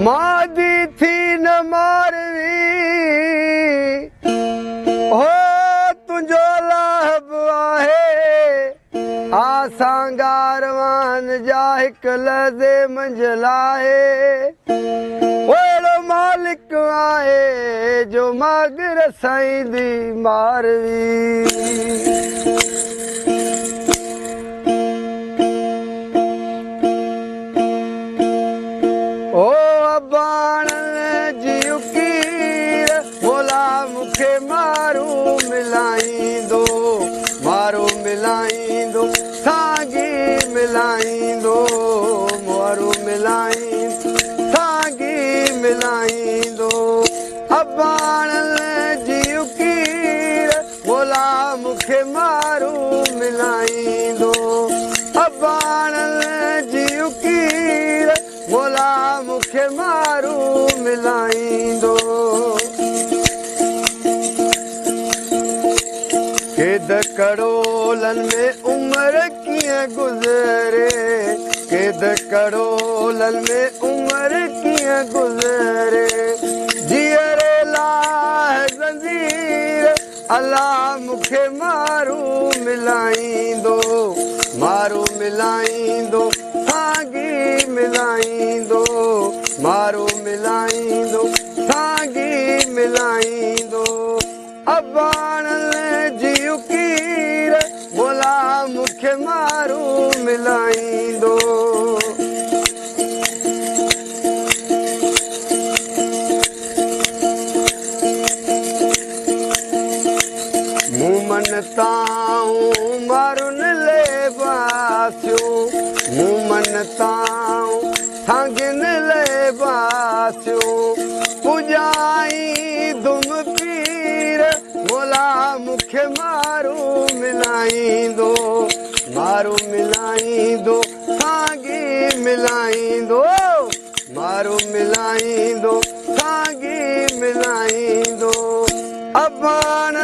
मादी थी न मारवी हो तुंहिंजो लाभ आहे आसां गारवान जा हिकु लहज़े मंझलाहे ओहिड़ो मालिक आहे जो मागर साईंदी मारवी मूंखे मारू मिलाईंदो मारू मिलाईंदो साॻी मिलाईंदो मारू मिलाईंदो साॻी मिलाईंदो अबाण जी उकीर भोला मूंखे मारू मिलाईंदो अबाण जी उकीर भोला मूंखे मारू मिलाईंदो केद करोलन में उम्र कीअं गुज़रे केद करोलन में उम्र कीअं गुज़रे जीअरे लाह ज़ंजीर अल्लाह मूंखे मारू मिलाईंदो मारू मिलाईंदो साॻी मिलाईंदो मारू मिलाईंदो साॻी मिलाईंदो अबाण जी उकीर भोला मूंखे मारू मिलाईंदो मूं मन ताऊं मारुन ले बासियो मूं मन ताऊं थांगिन ले बासियो पुॼाई दुम पीर भोला मूंखे मारू मिलाईंदो मारू मिलाईंदो साॻी मिलाईंदो मारू मिलाईंदो साॻी मिलाईंदो अबाण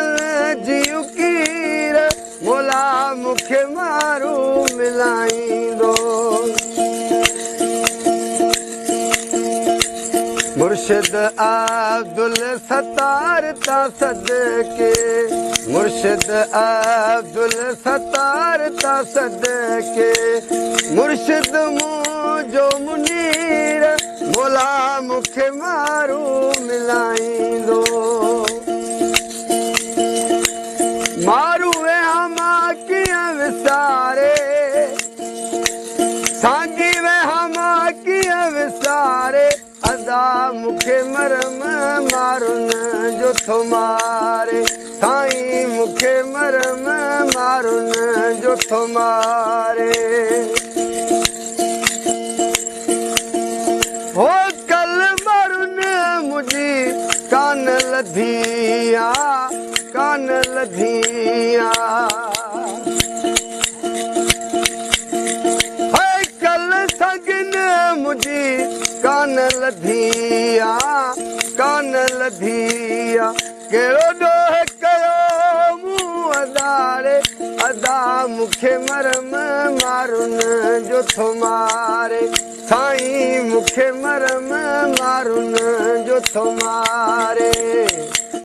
जी उकीर भोला मूंखे मारू मिलाईंदो मुर्शिद अब्दुल सत्तार ता सदके मुर्शिद अब्दुल सत्तार ता सदके मुर्शिद मुंहिंजो मुनीर भोला मूंखे मारू मिलाईंदो मारू वेहां कीअं विसारे साॻी वेहां कीअं विसारे अदा मूंखे मरम मारुन जो थो मारे साईं मूंखे मरम मारुन जो थो मारे हो कल मारुन मुंहिंजी कान लधिया कान लधिया कल सगन मुंहिंजी कान लधिया कान लधिया कहिड़ो ॾोह कयो मूं अदारे अदा मूंखे मरम मारुन जो थो मारे साईं मूंखे मरम मारुन जो थो मारे